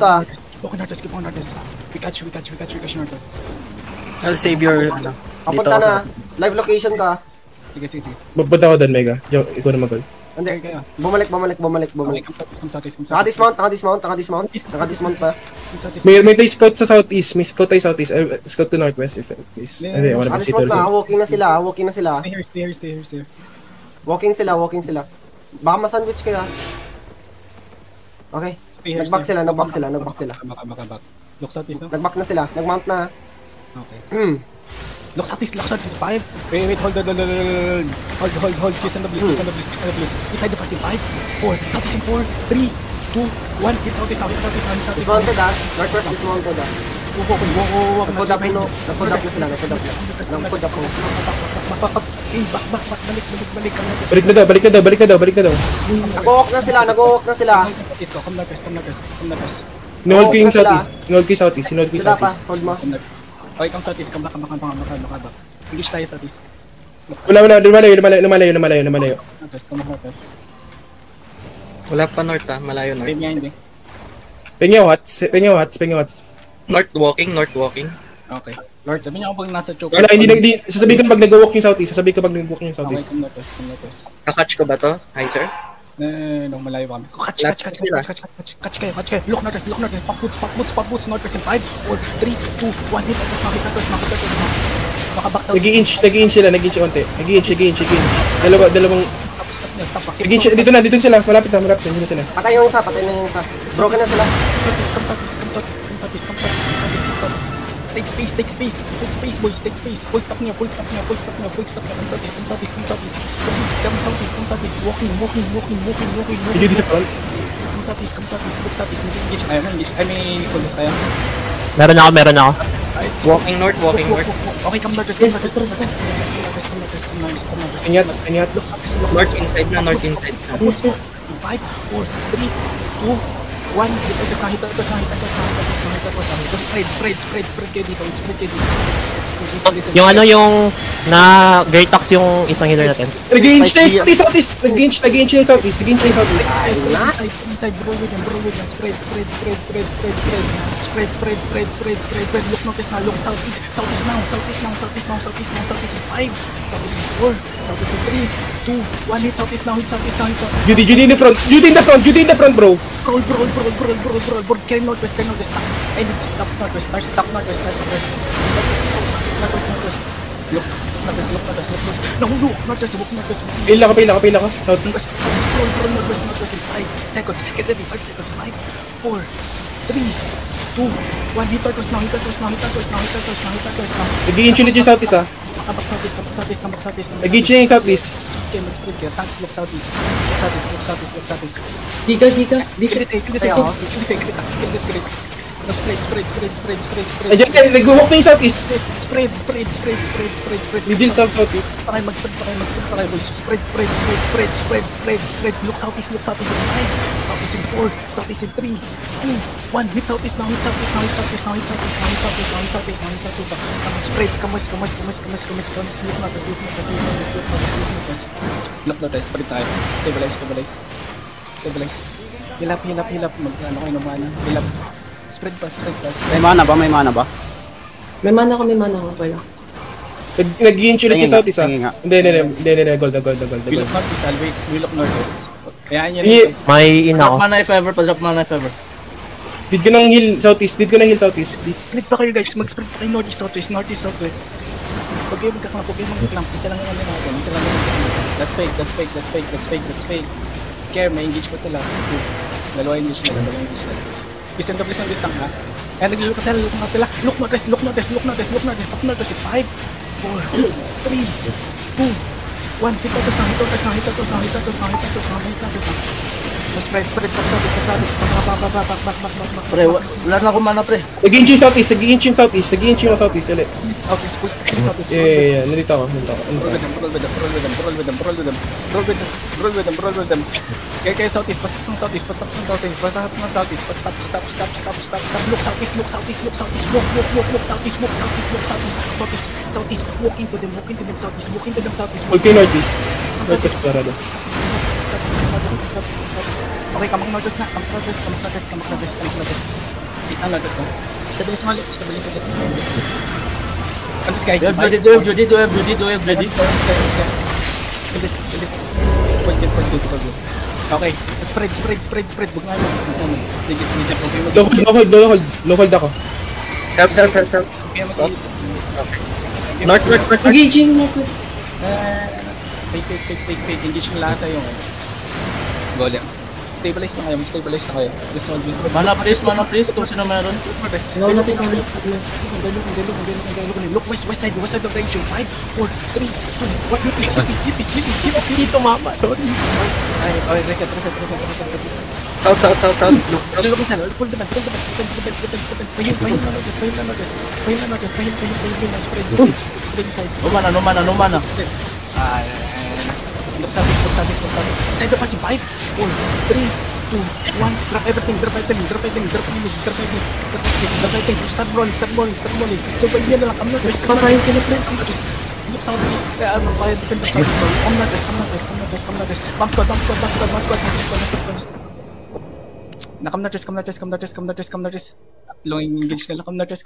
ka. Okay, Nortes, keep on Nortes. We catch Nortes. I'll save your, Papunta na. Live location ka. Sige. Pupunta ako doon, Mega. Ikaw na mag-goal. Hindi. Bumalik. Naka-dismount pa. May tayo scout sa southeast. May scout tayo southeast. Scout to northwest if please. Hindi, wala ba Naka-dismount na. Walking na sila. Stay here. Walking sila. Baka ma-sandwich kayo. Okay. Nag-back sila. Back. Look southeast, no? Nag-back na sila. Nag-mount na. Okay. Look southeast. 5. Wait, hold. Kiss on the bliss. Inside the passing 5, 4. Southeast in 4, 3, 2, 1. Hit southeast now. Dismounted ah. Northwest dismounted ah. Nagpod up na sila. Balik na daw. Nag-walk na sila. Come Northwest. Inold ko yung southeast. Sila pa. Hold mo. Okay, come southeast. Come back. English tayo southeast. Wala. Lumalayo. Northwest. Wala pa north malayo north. Hindi. Penyo Watts. North walking. Okay. Lord, sabi niya ako pag nasa choke. Wala, hindi. Sasabihin ka pag nag-walk yung southeast. Okay, come Northwest. Kakatch ko ba to? Hi, sir? No, malayo pa kami. Catch kayo. Look Northwest. Pop boots. Northwest in 5, 4, 3, 2, 1. Hit Northwest. Makaback sa... Nag-i-inch konti. Nag-i-inch. Dalawang... Stop. Dito sila. Malapit na sila. Patay na yung isa. Broken na sila. Come southeast. Take space, boys. Take space. Full stop niya. Come southeast. Come southeast. Walking. Sige di sa front. Come southeast. Look southeast. Engage. Ay, may police tayo. Meron ako. Walking north. Okay, come Northwest. Yes, atras na. Inyat. North inside na. Yes. 5, 4, 3, 2, 1. Hit spread kayo dito. Yung na Great Tax yung isang healer natin. Nag-i-inch na yung southeast. Nag-i-inch yung southeast. Inside, bro with them. Spread. Look Northwest na. Look southeast. Southeast now. 5. Southeast in 4. Southeast in 3, 2, 1. Hit southeast now. Judy in the front, bro. Roll. Carry Northwest. I need to stop Northwest. Look Northwest. Northwest. Pila ka. Southeast. Roll Northwest in 5 seconds. Get ready. 5 seconds. 5, 4, 3, 2, 1. Hit Northwest now. Nag-i-inch ulit yung southeast ah. Come back southeast. Nag-i-inch na yung southeast. Okay, mag-spread kayo. Thanks, look southeast. Dika. Spread. Ayan, nag-walk na yung southeast. Spread. Middle southeast. Pakay mag-spread, boys. Spread. Look southeast. Southeast in 4, southeast in 3, 2, 1. Hit southeast now. Spread. Come on. Look na tayo. Spread tayo. Stabilize. Hilap. Mag-ano kayo ng mana. Hilap. Spread pa. May mana ba? May mana ko. Wala. Nag-i-inch ulit yung southeast ah. Tingin nga. Hindi. Gold. We look northeast, Alvin. We look northeast. Kaya yan. May ina ko. Drop mana if ever. Did ko ng heal southeast, please. Spread pa kayo guys. Mag-spread pa kayo northeast, southwest. Pag kayo magkaklamp. Isa lang yung natin. That's fake. Care, may engage pa sila. Dalawa engage na. Please and this tank ha. Kaya naglulok sila. Look Northwest. Pop Northwest. 5, 4, 3, 2, 1. Hit Spread. Back. Pre, wala na akong mana pre. Nag-i-inch yung southeast ulit. Okay, southeast. Yeah. Nandito ako. Roll with them. Kaya southeast, pasok ng southeast. Stop. Look southeast. Walk into them southeast. Okay, northeast parado. Okay, come Northwest. Wait lang, Lotus ko. Stabilis mo ulit, stabilis ulit. Ano sky? Do have ready, do have ready. Bilis. Point good. Okay, spread. Bug nga mo. Legit. Okay, Low hold ako. Help. okay, mas North. Engaging Northwest. Fake. Engage na lahat tayo. Golem. Stabilize na kayo. Gusto mo dito. Mana please, kung sino meron. Ikaw natin kami. Look, west side of the engine. 5, 4, 3, 2, 1. Hit, tumama. Sorry. Okay, reset. South. Look, pull the beds. Pahin na notice. Spread sides. No mana. Look sa base. Inside the passing. 5, 4, 3, 2, 1. Drop everything. Drop everything. Start rolling. So, yan na lang. I'm not Patayin sila, pre. Look south east. Kaya ano, fire defend of south east. Come not rest. Bomb squad. Come not rest. Long engage nila. Come not rest.